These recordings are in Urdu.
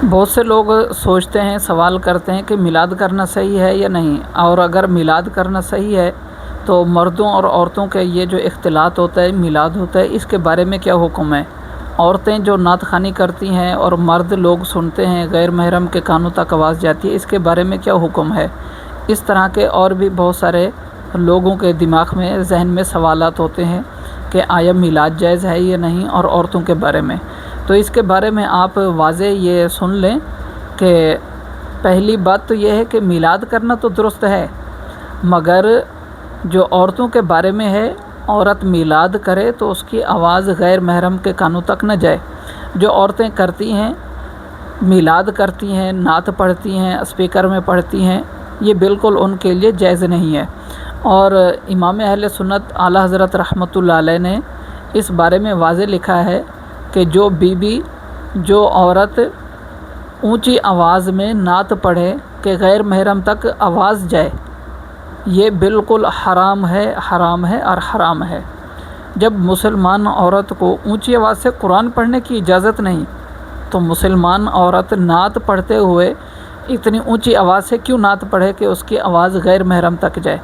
بہت سے لوگ سوچتے ہیں، سوال کرتے ہیں کہ میلاد کرنا صحیح ہے یا نہیں، اور اگر میلاد کرنا صحیح ہے تو مردوں اور عورتوں کے یہ جو اختلاط ہوتا ہے، میلاد ہوتا ہے، اس کے بارے میں کیا حکم ہے؟ عورتیں جو نعت خوانی کرتی ہیں اور مرد لوگ سنتے ہیں، غیر محرم کے کانوں تک آواز جاتی ہے، اس کے بارے میں کیا حکم ہے؟ اس طرح کے اور بھی بہت سارے لوگوں کے دماغ میں، ذہن میں سوالات ہوتے ہیں کہ آیا میلاد جائز ہے یا نہیں، اور عورتوں کے بارے میں۔ تو اس کے بارے میں آپ واضح یہ سن لیں کہ پہلی بات تو یہ ہے کہ میلاد کرنا تو درست ہے، مگر جو عورتوں کے بارے میں ہے، عورت میلاد کرے تو اس کی آواز غیر محرم کے کانوں تک نہ جائے۔ جو عورتیں کرتی ہیں، میلاد کرتی ہیں، نعت پڑھتی ہیں، اسپیکر میں پڑھتی ہیں، یہ بالکل ان کے لیے جائز نہیں ہے۔ اور امام اہل سنت اعلیٰ حضرت رحمۃ اللہ علیہ نے اس بارے میں واضح لکھا ہے کہ جو جو عورت اونچی آواز میں نعت پڑھے کہ غیر محرم تک آواز جائے، یہ بالکل حرام ہے، حرام ہے اور حرام ہے۔ جب مسلمان عورت کو اونچی آواز سے قرآن پڑھنے کی اجازت نہیں، تو مسلمان عورت نعت پڑھتے ہوئے اتنی اونچی آواز سے کیوں نعت پڑھے کہ اس کی آواز غیر محرم تک جائے؟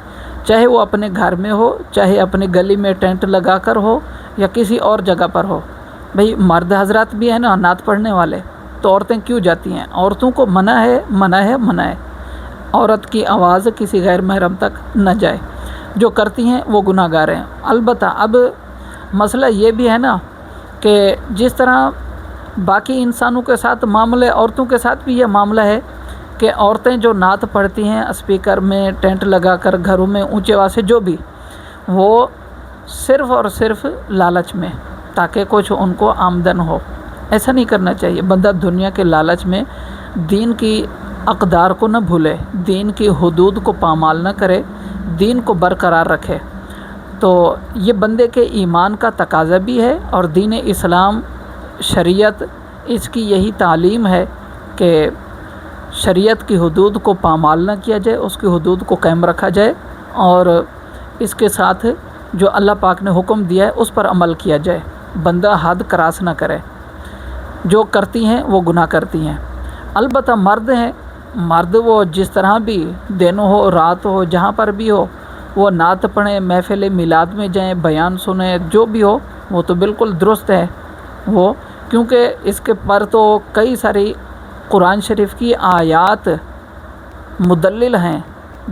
چاہے وہ اپنے گھر میں ہو، چاہے اپنی گلی میں ٹینٹ لگا کر ہو، یا کسی اور جگہ پر ہو۔ بھئی مرد حضرات بھی ہیں نا نعت پڑھنے والے، تو عورتیں کیوں جاتی ہیں؟ عورتوں کو منع ہے، منع ہے، منع ہے۔ عورت کی آواز کسی غیر محرم تک نہ جائے۔ جو کرتی ہیں وہ گناہ گار ہیں۔ البتہ اب مسئلہ یہ بھی ہے نا کہ جس طرح باقی انسانوں کے ساتھ معاملہ، عورتوں کے ساتھ بھی یہ معاملہ ہے کہ عورتیں جو نعت پڑھتی ہیں اسپیکر میں، ٹینٹ لگا کر، گھروں میں اونچی آواز سے، جو بھی، وہ صرف اور صرف لالچ میں، تاکہ کچھ ان کو آمدن ہو۔ ایسا نہیں کرنا چاہیے۔ بندہ دنیا کے لالچ میں دین کی اقدار کو نہ بھولے، دین کی حدود کو پامال نہ کرے، دین کو برقرار رکھے۔ تو یہ بندے کے ایمان کا تقاضا بھی ہے، اور دین اسلام، شریعت، اس کی یہی تعلیم ہے کہ شریعت کی حدود کو پامال نہ کیا جائے، اس کی حدود کو قائم رکھا جائے، اور اس کے ساتھ جو اللہ پاک نے حکم دیا ہے اس پر عمل کیا جائے۔ بندہ حد کراس نہ کرے۔ جو کرتی ہیں وہ گناہ کرتی ہیں۔ البتہ مرد ہیں، مرد وہ جس طرح بھی دن ہو، رات ہو، جہاں پر بھی ہو، وہ نعت پڑھیں، محفل میلاد میں جائیں، بیان سنیں، جو بھی ہو، وہ تو بالکل درست ہے۔ وہ کیونکہ اس کے پر تو کئی ساری قرآن شریف کی آیات مدلل ہیں،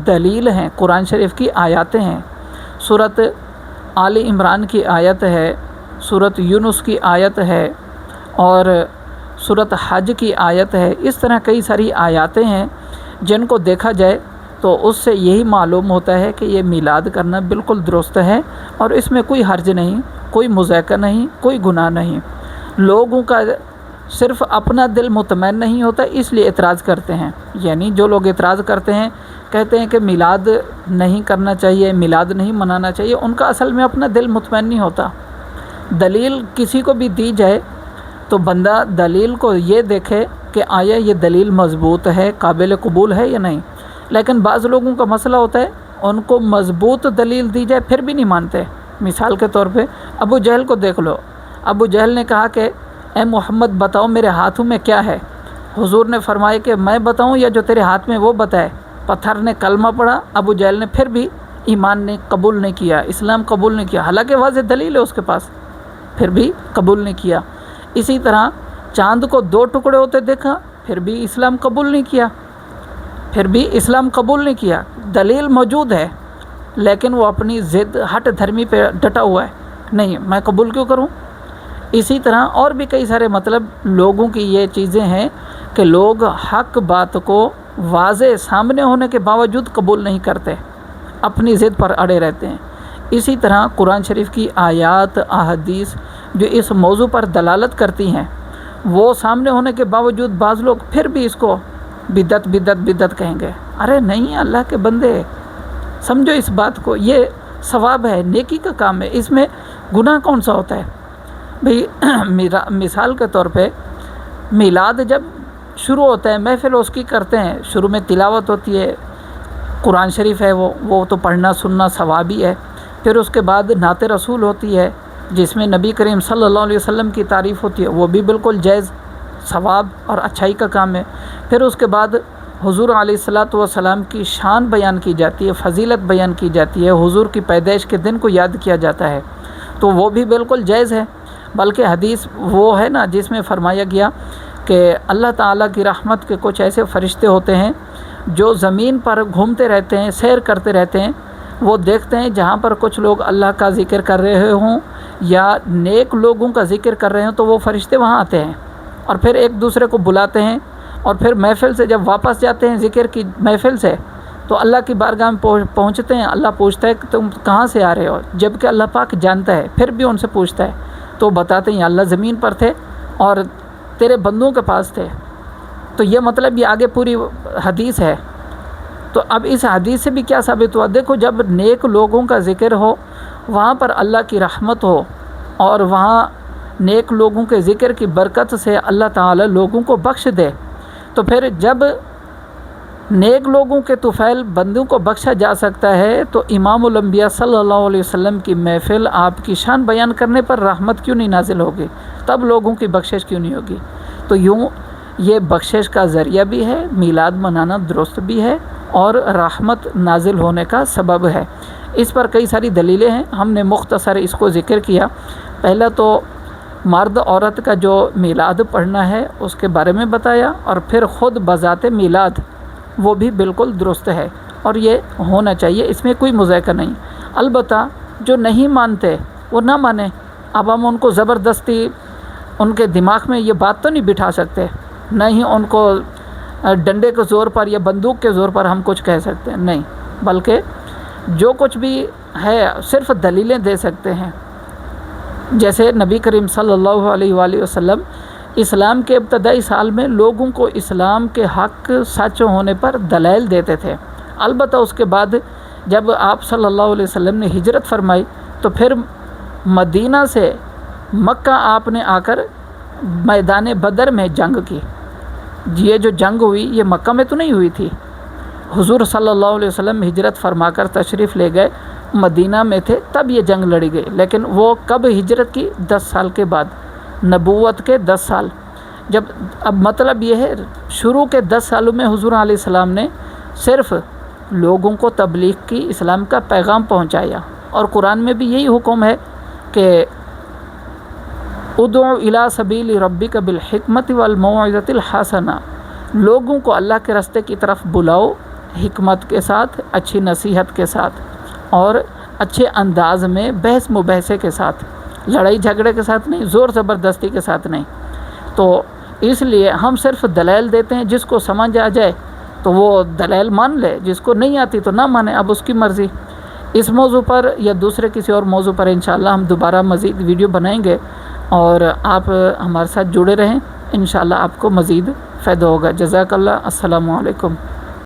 دلیل ہیں، قرآن شریف کی آیاتیں ہیں۔ سورۃ آل عمران کی آیت ہے، سورۃ یونس کی آیت ہے، اور سورۃ حج کی آیت ہے۔ اس طرح کئی ساری آیاتیں ہیں جن کو دیکھا جائے تو اس سے یہی معلوم ہوتا ہے کہ یہ میلاد کرنا بالکل درست ہے، اور اس میں کوئی حرج نہیں، کوئی مذائقہ نہیں، کوئی گناہ نہیں۔ لوگوں کا صرف اپنا دل مطمئن نہیں ہوتا، اس لیے اعتراض کرتے ہیں۔ یعنی جو لوگ اعتراض کرتے ہیں، کہتے ہیں کہ میلاد نہیں کرنا چاہیے، میلاد نہیں منانا چاہیے، ان کا اصل میں اپنا دل مطمئن نہیں ہوتا۔ دلیل کسی کو بھی دی جائے تو بندہ دلیل کو یہ دیکھے کہ آیا یہ دلیل مضبوط ہے، قابل قبول ہے یا نہیں۔ لیکن بعض لوگوں کا مسئلہ ہوتا ہے، ان کو مضبوط دلیل دی جائے پھر بھی نہیں مانتے۔ مثال کے طور پہ ابو جہل کو دیکھ لو۔ ابو جہل نے کہا کہ اے محمد بتاؤ میرے ہاتھوں میں کیا ہے؟ حضور نے فرمایا کہ میں بتاؤں یا جو تیرے ہاتھ میں وہ بتائے؟ پتھر نے کلمہ پڑھا، ابو جہل نے پھر بھی ایمان نے قبول نہیں کیا، اسلام قبول نہیں کیا، حالانکہ واضح دلیل ہے اس کے پاس، پھر بھی قبول نہیں کیا۔ اسی طرح چاند کو 2 ٹکڑے ہوتے دیکھا، پھر بھی اسلام قبول نہیں کیا، پھر بھی اسلام قبول نہیں کیا۔ دلیل موجود ہے، لیکن وہ اپنی ضد، ہٹ دھرمی پہ ڈٹا ہوا ہے، نہیں میں قبول کیوں کروں۔ اسی طرح اور بھی کئی سارے مطلب لوگوں کی یہ چیزیں ہیں کہ لوگ حق بات کو واضح سامنے ہونے کے باوجود قبول نہیں کرتے، اپنی ضد پر اڑے رہتے ہیں۔ اسی طرح قرآن شریف کی آیات، احادیث جو اس موضوع پر دلالت کرتی ہیں، وہ سامنے ہونے کے باوجود بعض لوگ پھر بھی اس کو بدعت بدعت بدعت کہیں گے۔ ارے نہیں اللہ کے بندے، سمجھو اس بات کو، یہ ثواب ہے، نیکی کا کام ہے، اس میں گناہ کون سا ہوتا ہے؟ بھئی مثال کے طور پہ میلاد جب شروع ہوتا ہے، محفل اس کی کرتے ہیں، شروع میں تلاوت ہوتی ہے، قرآن شریف ہے، وہ تو پڑھنا سننا ثوابی ہے۔ پھر اس کے بعد نعت رسول ہوتی ہے، جس میں نبی کریم صلی اللہ علیہ وسلم کی تعریف ہوتی ہے، وہ بھی بالکل جائز ثواب اور اچھائی کا کام ہے۔ پھر اس کے بعد حضور علیہ الصلاۃ والسلام کی شان بیان کی جاتی ہے، فضیلت بیان کی جاتی ہے، حضور کی پیدائش کے دن کو یاد کیا جاتا ہے، تو وہ بھی بالکل جائز ہے۔ بلکہ حدیث وہ ہے نا جس میں فرمایا گیا کہ اللہ تعالیٰ کی رحمت کے کچھ ایسے فرشتے ہوتے ہیں جو زمین پر گھومتے رہتے ہیں، سیر کرتے رہتے ہیں، وہ دیکھتے ہیں جہاں پر کچھ لوگ اللہ کا ذکر کر رہے ہوں یا نیک لوگوں کا ذکر کر رہے ہوں تو وہ فرشتے وہاں آتے ہیں اور پھر ایک دوسرے کو بلاتے ہیں، اور پھر محفل سے جب واپس جاتے ہیں ذکر کی محفل سے تو اللہ کی بارگاہ میں پہنچتے ہیں، اللہ پوچھتا ہے کہ تم کہاں سے آ رہے ہو، جبکہ اللہ پاک جانتا ہے، پھر بھی ان سے پوچھتا ہے تو بتاتے ہیں اللہ زمین پر تھے اور تیرے بندوں کے پاس تھے۔ تو یہ مطلب یہ آگے پوری حدیث ہے۔ تو اب اس حدیث سے بھی کیا ثابت ہوا، دیکھو جب نیک لوگوں کا ذکر ہو وہاں پر اللہ کی رحمت ہو، اور وہاں نیک لوگوں کے ذکر کی برکت سے اللہ تعالی لوگوں کو بخش دے، تو پھر جب نیک لوگوں کے طفیل بندوں کو بخشا جا سکتا ہے تو امام الانبیاء صلی اللہ علیہ وسلم کی محفل آپ کی شان بیان کرنے پر رحمت کیوں نہیں نازل ہوگی، تب لوگوں کی بخشش کیوں نہیں ہوگی؟ تو یوں یہ بخشش کا ذریعہ بھی ہے، میلاد منانا درست بھی ہے اور رحمت نازل ہونے کا سبب ہے۔ اس پر کئی ساری دلیلیں ہیں، ہم نے مختصر اس کو ذکر کیا۔ پہلا تو مرد عورت کا جو میلاد پڑھنا ہے اس کے بارے میں بتایا، اور پھر خود بذات میلاد وہ بھی بالکل درست ہے اور یہ ہونا چاہیے، اس میں کوئی مذائقہ نہیں۔ البتہ جو نہیں مانتے وہ نہ مانیں، اب ہم ان کو زبردستی ان کے دماغ میں یہ بات تو نہیں بٹھا سکتے، نہ ہی ان کو ڈنڈے کے زور پر یا بندوق کے زور پر ہم کچھ کہہ سکتے ہیں، نہیں، بلکہ جو کچھ بھی ہے صرف دلیلیں دے سکتے ہیں۔ جیسے نبی کریم صلی اللہ علیہ وآلہ وسلم اسلام کے ابتدائی سال میں لوگوں کو اسلام کے حق سچ ہونے پر دلائل دیتے تھے۔ البتہ اس کے بعد جب آپ صلی اللہ علیہ وسلم نے ہجرت فرمائی تو پھر مدینہ سے مکہ آپ نے آ کر میدان بدر میں جنگ کی۔ یہ جو جنگ ہوئی یہ مکہ میں تو نہیں ہوئی تھی، حضور صلی اللہ علیہ وسلم ہجرت فرما کر تشریف لے گئے، مدینہ میں تھے تب یہ جنگ لڑی گئی، لیکن وہ کب ہجرت کی؟ 10 سال کے بعد، نبوت کے 10 سال۔ جب اب مطلب یہ ہے شروع کے 10 سالوں میں حضور علیہ السلام نے صرف لوگوں کو تبلیغ کی، اسلام کا پیغام پہنچایا، اور قرآن میں بھی یہی حکم ہے کہ ادعو الی سبیل ربک بالحکمت والموعظۃ الحسنہ، لوگوں کو اللہ کے راستے کی طرف بلاؤ حکمت کے ساتھ، اچھی نصیحت کے ساتھ اور اچھے انداز میں، بحث مباحثے کے ساتھ، لڑائی جھگڑے کے ساتھ نہیں، زور زبردستی کے ساتھ نہیں۔ تو اس لیے ہم صرف دلائل دیتے ہیں، جس کو سمجھ آ جائے تو وہ دلائل مان لے، جس کو نہیں آتی تو نہ مانے، اب اس کی مرضی۔ اس موضوع پر یا دوسرے کسی اور موضوع پر انشاءاللہ ہم دوبارہ مزید ویڈیو بنائیں گے، اور آپ ہمارے ساتھ جڑے رہیں، انشاءاللہ آپ کو مزید فائدہ ہوگا۔ جزاک اللہ، السلام علیکم۔